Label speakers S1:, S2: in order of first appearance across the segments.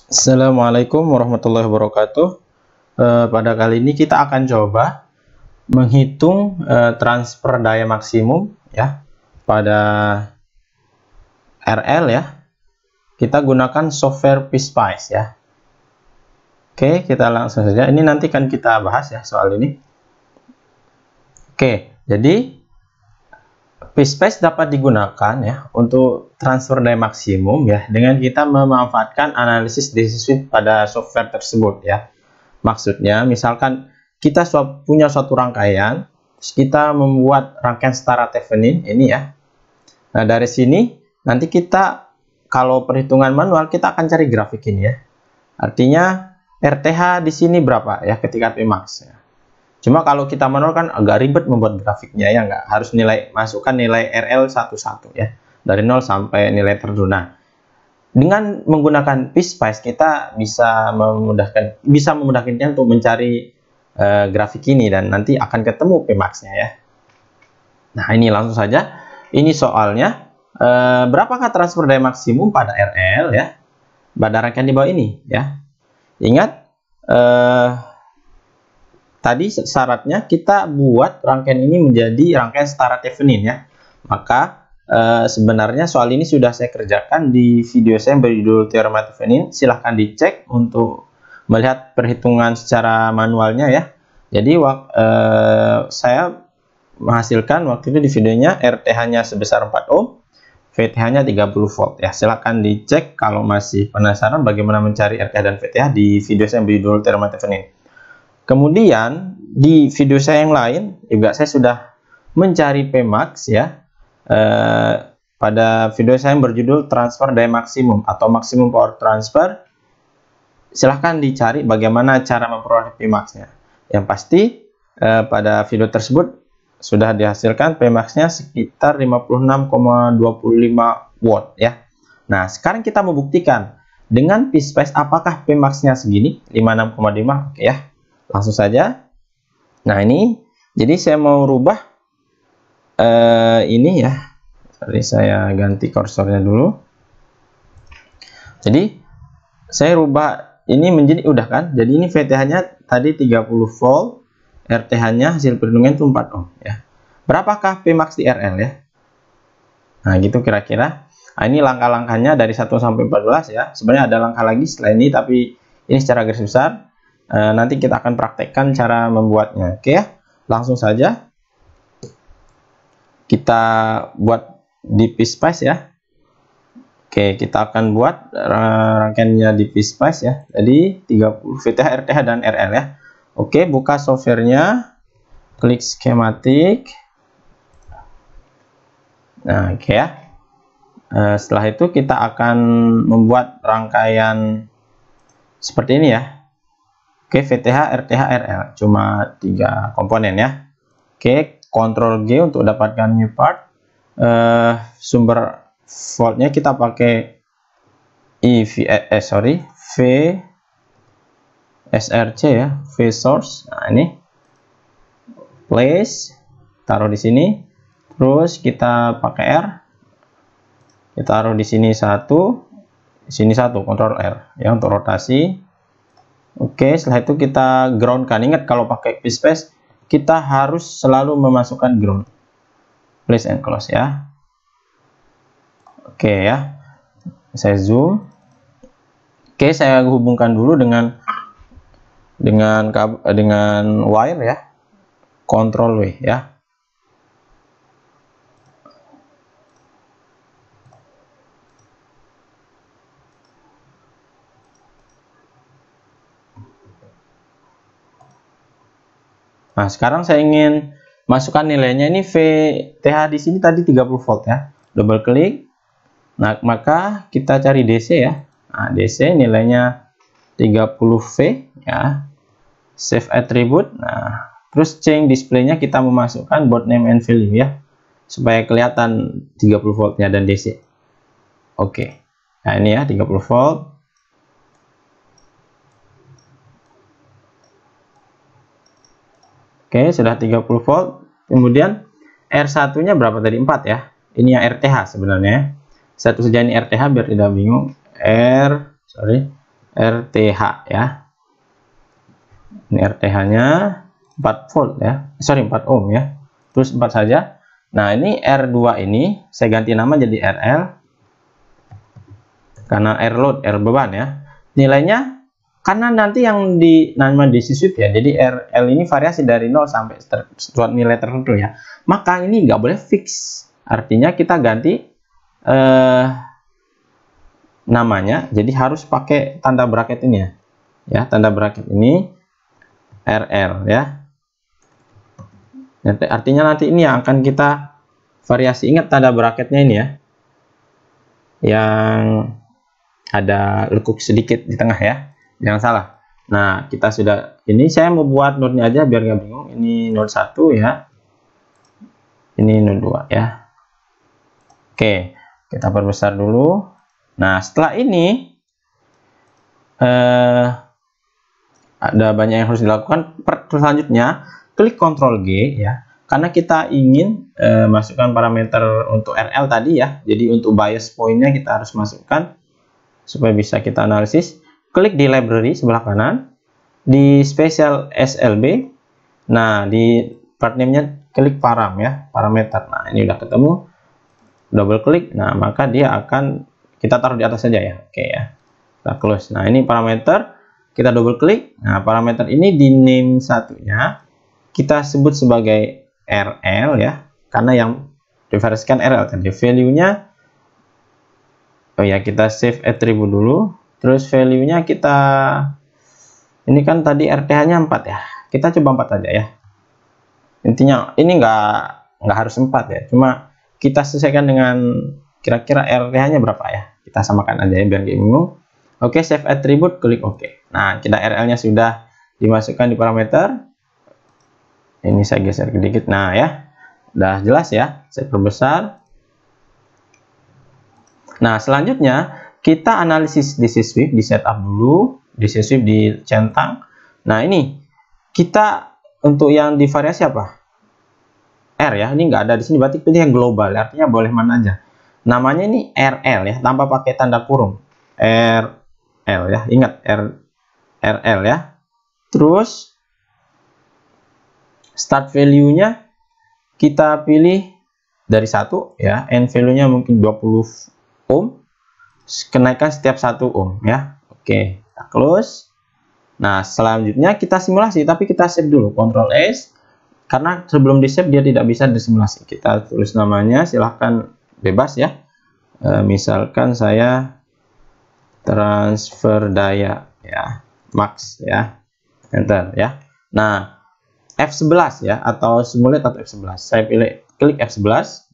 S1: Assalamualaikum warahmatullahi wabarakatuh. Pada kali ini kita akan coba menghitung transfer daya maksimum ya pada RL ya. Kita gunakan software PSpice ya. Oke, kita langsung saja. Ini nanti kan kita bahas ya soal ini. Oke, jadi PSpice dapat digunakan ya untuk transfer daya maksimum ya dengan kita memanfaatkan analisis DC switch pada software tersebut ya. Maksudnya misalkan kita punya suatu rangkaian, kita membuat rangkaian setara Thevenin ini ya. Nah, dari sini nanti kita kalau perhitungan manual kita akan cari grafik ini ya. Artinya RTH di sini berapa ya ketika Pmax ya. Cuma kalau kita manual kan agak ribet membuat grafiknya ya, nggak harus masukkan nilai RL satu-satu ya, dari 0 sampai nilai tertentu. Nah, dengan menggunakan PSpice kita bisa memudahkannya untuk mencari grafik ini dan nanti akan ketemu Pmax-nya ya. Nah, ini langsung saja. Ini soalnya berapakah transfer daya maksimum pada RL ya pada rangkaian di bawah ini ya. Ingat tadi syaratnya kita buat rangkaian ini menjadi rangkaian setara Thevenin ya. Maka sebenarnya soal ini sudah saya kerjakan di video saya yang berjudul Teorema Thevenin. Silahkan dicek untuk melihat perhitungan secara manualnya ya. Jadi saya menghasilkan waktu itu di videonya RTH-nya sebesar 4 ohm, VTH-nya 30 volt ya. Silahkan dicek kalau masih penasaran bagaimana mencari RTH dan VTH di video saya yang berjudul Teorema Thevenin. Kemudian di video saya yang lain juga saya sudah mencari Pmax ya. Pada video saya yang berjudul transfer daya maksimum atau maksimum power transfer. Silahkan dicari bagaimana cara memperoleh Pmax-nya. Yang pasti pada video tersebut sudah dihasilkan Pmax-nya sekitar 56,25 watt ya. Nah, sekarang kita membuktikan dengan PSpice apakah Pmax-nya segini 56,5. Oke ya. Langsung saja. Nah, ini jadi saya mau rubah ini ya. Sorry, saya ganti kursornya dulu. Jadi saya rubah ini menjadi udah kan. Jadi ini VTH-nya tadi 30 volt, RTH-nya hasil perhitungan itu 4 ohm ya. Berapakah Pmax di RL ya? Nah, gitu kira-kira. Nah, ini langkah-langkahnya dari 1 sampai 14 ya. Sebenarnya ada langkah lagi setelah ini, tapi ini secara garis besar. Nanti kita akan praktekkan cara membuatnya. Oke ya, langsung saja kita buat di PSpice ya. Oke, kita akan buat rangkaiannya di PSpice ya. Jadi 30 VTH, RTH dan RL ya. Oke, buka softwarenya, klik skematik. Nah, oke ya. Setelah itu kita akan membuat rangkaian seperti ini ya. Oke, VTH, RTH, RL cuma 3 komponen ya. Oke, Ctrl G untuk dapatkan new part. Sumber voltnya kita pakai VSRC ya, V source. Nah, ini place, taruh di sini. Terus kita pakai R, kita taruh di sini satu, di sini satu, Ctrl R ya untuk rotasi. Oke, setelah itu kita groundkan. Ingat kalau pakai PSpice kita harus selalu memasukkan ground. Place and close ya. Oke ya. Saya zoom. Oke, saya hubungkan dulu dengan wire ya. Ctrl W ya. Nah, sekarang saya ingin masukkan nilainya. Ini VTH di sini tadi 30 volt ya. Double klik. Nah, maka kita cari DC ya. Nah, DC nilainya 30V ya. Save attribute. Nah, terus change display-nya kita memasukkan board name and value ya. Supaya kelihatan 30 voltnya dan DC. Oke. Nah, ini ya 30 volt. Oke, sudah 30 volt. Kemudian R1-nya berapa tadi? 4 ya. Ini yang RTH sebenarnya. Satu saja ini RTH biar tidak bingung. RTH ya. Ini RTH-nya 4 volt ya. Sorry, 4 ohm ya. Terus 4 saja. Nah, ini R2 ini saya ganti nama jadi RL. Karena R load, R beban ya. Nilainya karena nanti yang di nama DC sweep ya. Jadi RL ini variasi dari 0 sampai suatu nilai tertentu ya. Maka ini nggak boleh fix. Artinya kita ganti namanya. Jadi harus pakai tanda bracket ini ya. Ya, tanda bracket ini RL ya. Artinya nanti ini yang akan kita variasi. Ingat tanda bracketnya ini ya, yang ada lekuk sedikit di tengah ya, jangan salah. Nah, kita sudah, ini saya mau buat node-nya aja biar nggak bingung. Ini node 1 ya, ini node 2 ya. Oke, kita perbesar dulu. Nah, setelah ini ada banyak yang harus dilakukan. Selanjutnya klik Ctrl G ya, karena kita ingin masukkan parameter untuk RL tadi ya. Jadi untuk bias point-nya kita harus masukkan supaya bisa kita analisis. Klik di library sebelah kanan, di special SLB. Nah, di part name-nya klik param ya, parameter. Nah, ini udah ketemu. Double klik. Nah, maka dia akan kita taruh di atas saja ya. Oke ya. Kita close. Nah, ini parameter. Kita double klik. Nah, parameter ini di name satunya kita sebut sebagai RL ya, karena yang diversikan RL tadi. Value-nya, oh ya, kita save attribute dulu. Terus value-nya kita, ini kan tadi RTH-nya 4 ya, kita coba 4 aja ya. Intinya ini nggak harus 4 ya, cuma kita sesuaikan dengan kira-kira RTH-nya berapa ya. Kita samakan aja ya biar nggak bingung. Oke, save attribute, klik OK. Nah, kita RL-nya sudah dimasukkan di parameter. Ini saya geser sedikit. Nah ya, udah jelas ya. Saya perbesar. Nah, selanjutnya kita analisis DC sweep, di setup dulu, DC sweep dicentang. Nah, ini kita untuk yang di variasi apa? R ya. Ini nggak ada di sini, berarti pilih yang global. Artinya boleh mana aja. Namanya ini RL ya, tanpa pakai tanda kurung. RL ya. Ingat RL ya. Terus start value-nya kita pilih dari 1 ya, end value-nya mungkin 20 ohm, kenaikan setiap 1 ohm ya. Oke, kita close. Nah, selanjutnya kita simulasi, tapi kita save dulu, Ctrl S, karena sebelum di save dia tidak bisa disimulasi. Kita tulis namanya, silahkan bebas ya. Misalkan saya transfer daya ya, max ya, enter ya. Nah, F11 ya, atau simulate atau F11. Saya pilih klik F11.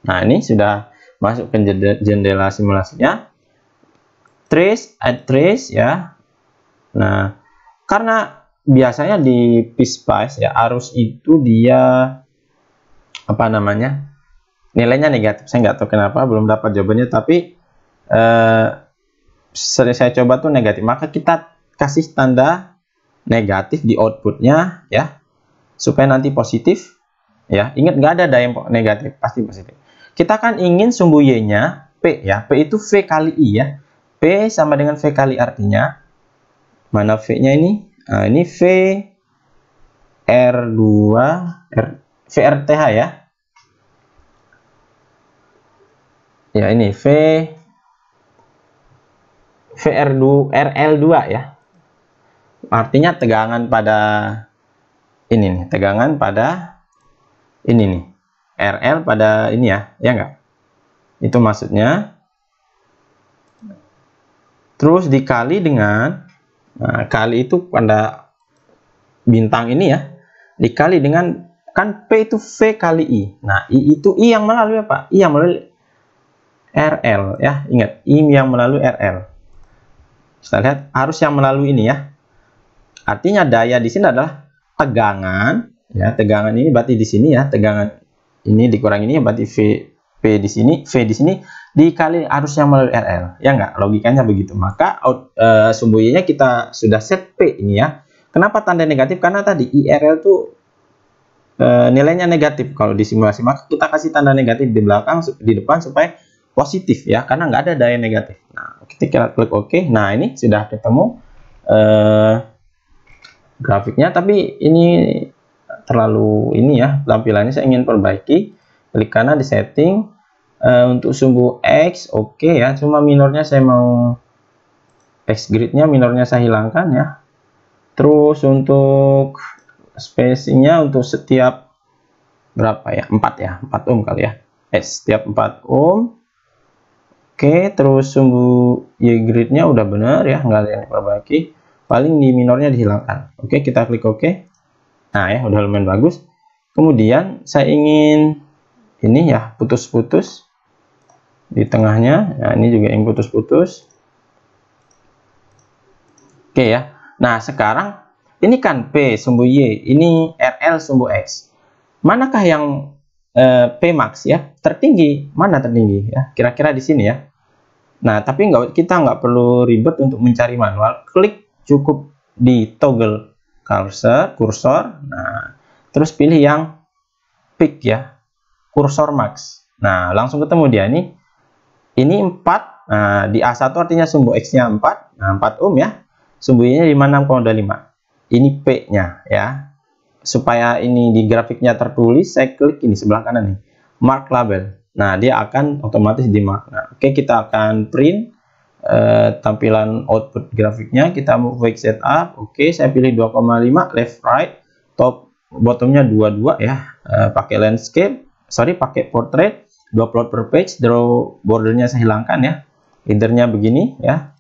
S1: Nah, ini sudah masuk ke jendela simulasinya. Trace, add trace ya. Nah, karena biasanya di PSpice ya, arus itu dia apa namanya? Nilainya negatif. Saya nggak tahu kenapa, belum dapat jawabannya, tapi saya coba tuh negatif. Maka kita kasih tanda negatif di outputnya ya, supaya nanti positif ya. Ingat, nggak ada yang negatif, pasti positif. Kita kan ingin sumbu Y-nya P ya. P itu V kali I ya. P sama dengan V kali, artinya mana V-nya ini? Nah, ini V R2 VRTH ya. Ya, ini RL2 ya. Artinya tegangan pada ini nih, tegangan pada ini nih, RL pada ini ya, ya enggak? Itu maksudnya. Terus dikali dengan, nah, kali itu pada bintang ini ya, dikali dengan, kan P itu V kali I. Nah, I itu I yang melalui apa? I yang melalui RL ya, ingat, I yang melalui RL. Kita lihat arus yang melalui ini ya. Artinya daya di sini adalah tegangan ya, tegangan ini berarti di sini ya, tegangan ini dikurang ini berarti P di sini, V di sini dikali arus yang melalui RL, ya enggak? Logikanya begitu. Maka sumbu Y-nya kita sudah set P ini ya. Kenapa tanda negatif? Karena tadi IRL tuh nilainya negatif kalau di simulasi, maka kita kasih tanda negatif di belakang, di depan, supaya positif ya, karena nggak ada daya negatif. Nah, kita klik OK. Nah, ini sudah ketemu grafiknya, tapi ini terlalu ini ya tampilannya, saya ingin perbaiki. Klik kanan di setting, untuk sumbu X oke ya, cuma minornya saya mau X gridnya minornya saya hilangkan ya. Terus untuk spacingnya untuk setiap berapa ya, 4 ya, 4 ohm kali ya, setiap 4 ohm. Oke, terus sumbu Y gridnya udah bener ya, nggak ada yang diperbaiki, paling di minornya dihilangkan. Oke, kita klik OK. Nah ya, udah lumayan bagus. Kemudian saya ingin ini ya, putus-putus di tengahnya. Nah, ini juga yang putus-putus. Oke ya. Nah, sekarang ini kan P sumbu Y, ini RL sumbu X. Manakah yang P max ya? Tertinggi, mana tertinggi ya? Kira-kira di sini ya. Nah, tapi kita nggak perlu ribet untuk mencari manual. Klik cukup di toggle kursor. Nah, terus pilih yang peak ya, kursor max. Nah, langsung ketemu dia nih. Ini 4. Nah, di A1 artinya sumbu X-nya 4. Nah, 4 ohm ya. Sumbu Y-nya 56,25. Ini P-nya ya. Supaya ini di grafiknya tertulis, saya klik ini sebelah kanan nih, mark label. Nah, dia akan otomatis di mark. Nah, oke, kita akan print tampilan output grafiknya. Kita mau wake setup. Oke, saya pilih 2,5 left right, top bottomnya 22 ya. Pakai landscape, pakai portrait, 2 plot per page, draw bordernya saya hilangkan ya. Headernya begini ya.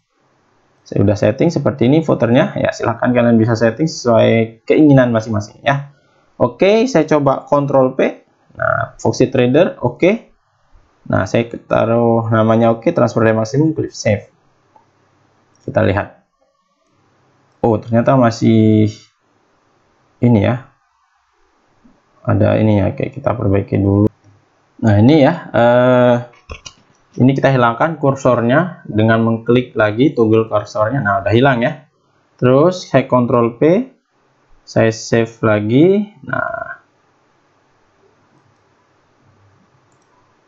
S1: Saya udah setting seperti ini footernya ya, silahkan kalian bisa setting sesuai keinginan masing-masing ya. Oke, saya coba Ctrl P. Nah, Foxy Trader oke. Nah, saya taruh namanya oke, transfer daya maksimum, klik save. Kita lihat. Oh, ternyata masih ini ya. Ada ini ya, kayak kita perbaiki dulu. Nah, ini ya. Ini kita hilangkan kursornya dengan mengklik lagi toggle kursornya. Nah, udah hilang ya. Terus saya Ctrl P, saya save lagi. Nah,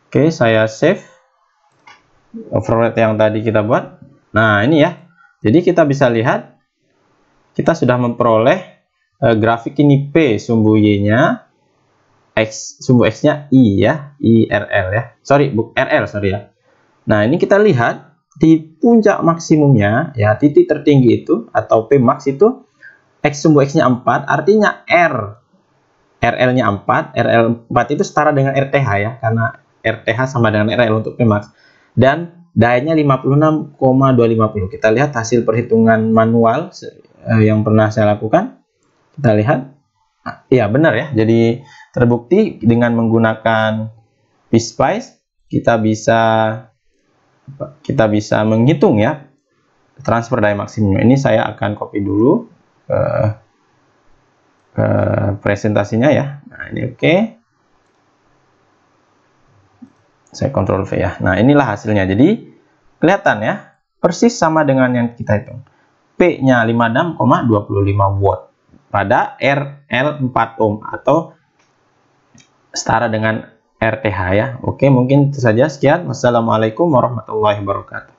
S1: oke, saya save override yang tadi kita buat. Nah, ini ya. Jadi kita bisa lihat kita sudah memperoleh grafik ini P sumbu Y-nya, X sumbu X-nya I ya, IRL ya. RL ya. Nah, ini kita lihat di puncak maksimumnya ya, titik tertinggi itu atau P max itu X sumbu X-nya 4, artinya RL-nya 4, RL 4 itu setara dengan RTH ya, karena RTH sama dengan RL untuk P max. Dan dayanya 56,250. Kita lihat hasil perhitungan manual yang pernah saya lakukan. Kita lihat. Ya, benar ya. Jadi terbukti dengan menggunakan PSpice kita bisa menghitung ya transfer daya maksimum. Ini saya akan copy dulu ke presentasinya ya. Nah, ini oke. Saya Ctrl V ya. Nah, inilah hasilnya. Jadi kelihatan ya, persis sama dengan yang kita hitung. P-nya 56,25 watt pada RL 4 ohm atau setara dengan RTH ya. Oke, mungkin itu saja. Sekian. Wassalamualaikum warahmatullahi wabarakatuh.